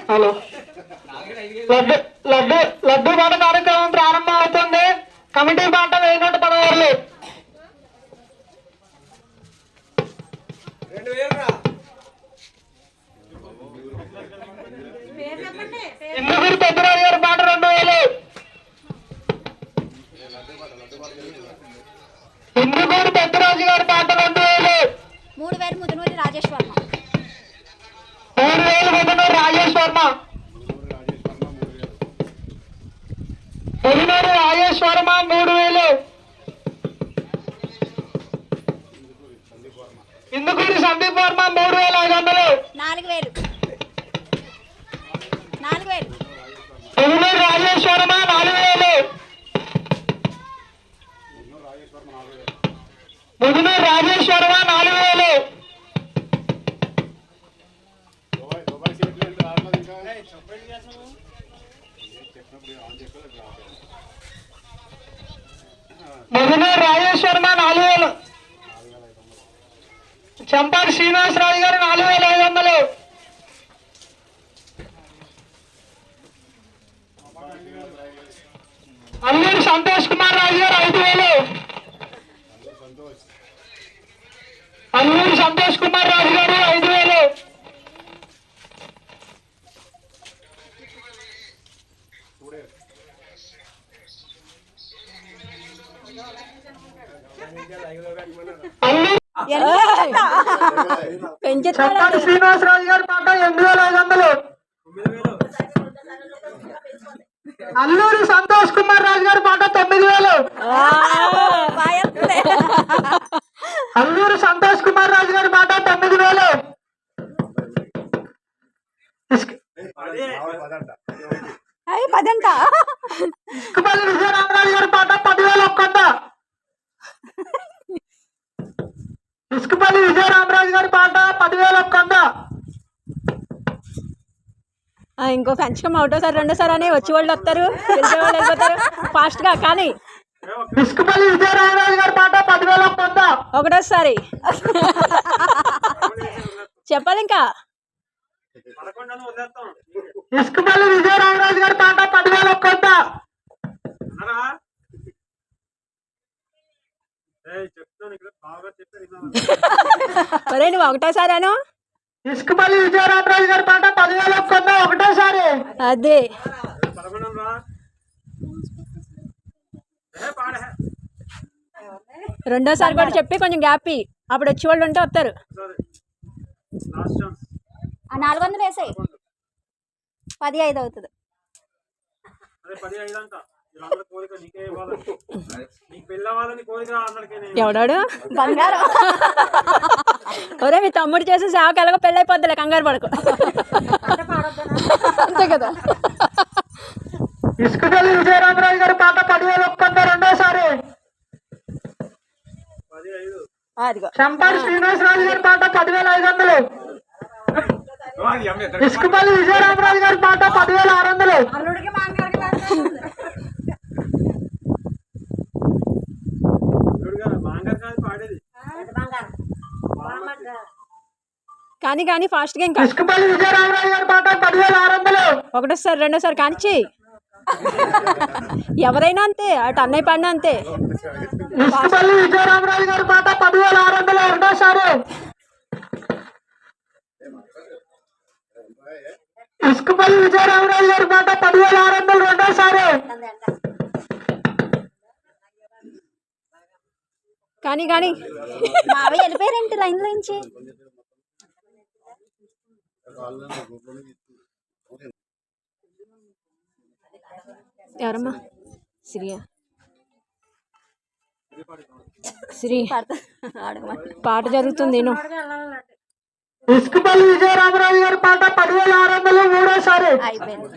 Hello laddu laddu laddu పాట కార్యక్రమం ప్రారంభం అవుతుంది. కమిటీ పాట 1016. ఇందుగురు పెద్దరాజు గారి పాట 2000. ఇందుగూరు పెద్దరాజు గారి పాట 2000. 3000 ముదునూరి రాజేష్ వర్మ. 3000 ముదునూరి రాజేష్ వర్మ. ముదునూరి రాజేష్ వర్మ 3000. ఇందుకూరి సందీప్ వర్మ 3500. 4000. ముదునూరి రాజేష్ వర్మ 4000. ముదునూరి రాజేష్ వర్మ 4000. ముదునూరి రాజేష్ వర్మ 4000. చంపాటి శ్రీనివాసరాజు గారు 4500. అల్లూరి సంతోష్ కుమార్ రాజు గారు 5000. అల్లూరి సంతోష్ కుమార్ రాజు గారు 5000. చంపాటి శ్రీనివాసరాజు గారి పాట 8500. అల్లూరి సంతోష్ కుమార్ రాజు గారి పాట 9000. అల్లూరి సంతోష్ కుమార్ రాజు గారి పాట 9000. ఇసుకపల్లి విజయరామరాజు గారి పాట 10,000. ఇసుకపల్లి విజయరామరాజు గారి పాట 10,000. ఇంకో కన్ఫర్మ్ ఒకటోసారి రెండోసారి అని వచ్చే వాళ్ళు వస్తారు, తెలిసే వాళ్ళు వెళ్ళిపోతారు ఫాస్ట్ గా. కానీ ఇసుకపల్లి విజయరామరాజు గారి పాట 10,000. ఒకటోసారి చెప్పాలి. ఇంకా ఇసుకపల్లి విజయరామరాజు గారి పాట 10,000. ఒరే నువ్వు ఒకటోసారి అను. ఇసుకపల్లి విజయరామరాజు గారి పాట 10,000. ఒకటోసారి. అదే రెండోసారి కూడా చెప్పి కొంచెం గ్యాప్ అప్పుడు వచ్చే వాళ్ళు ఉంటే వస్తారు. 400 వేసాయి 15 అవుతుంది. ఎవడాడు బంగారం. ఒరే మీ తమ్ముడు చేసే సేవకి ఎలాగో పెళ్ళి అయిపోద్దిలే, కంగారు పడకు. అంతే కదా. ఇసుకపల్లి విజయరామరాజు గారి పాట 10,000. రెండోసారి. చంపాటి శ్రీనివాసరాజు గారి పాట 10,500. ఇసుకపల్లి విజయరామరాజు గారి పాట 10,600. కానీ కానీ ఫాస్ట్ గా. ఇంకా ఇసుకపల్లి విజయరామరాజు గారి పాట 10,600. ఒకటోసారి రెండోసారి కానిచ్చి. ఎవరైనా అంతే, అటు అన్నయ్య పాడినా అంతే. ఇసుకపల్లి విజయరామరాజు గారి పాట 10,600. రెండోసారి. ఇసుకపల్లి విజయరామరాజు గారి పాట 10,600. రెండోసారి. కానీ కానీ మావి వెళ్ళిపోయారేంటి లైన్ నుంచి. ఎవరమ్మా? శ్రీ పాట జరుగుతుంది. ఇసుకపల్లి విజయరామరాజు గారి పాట 10,600. మూడోసారి. అయిపోయింది.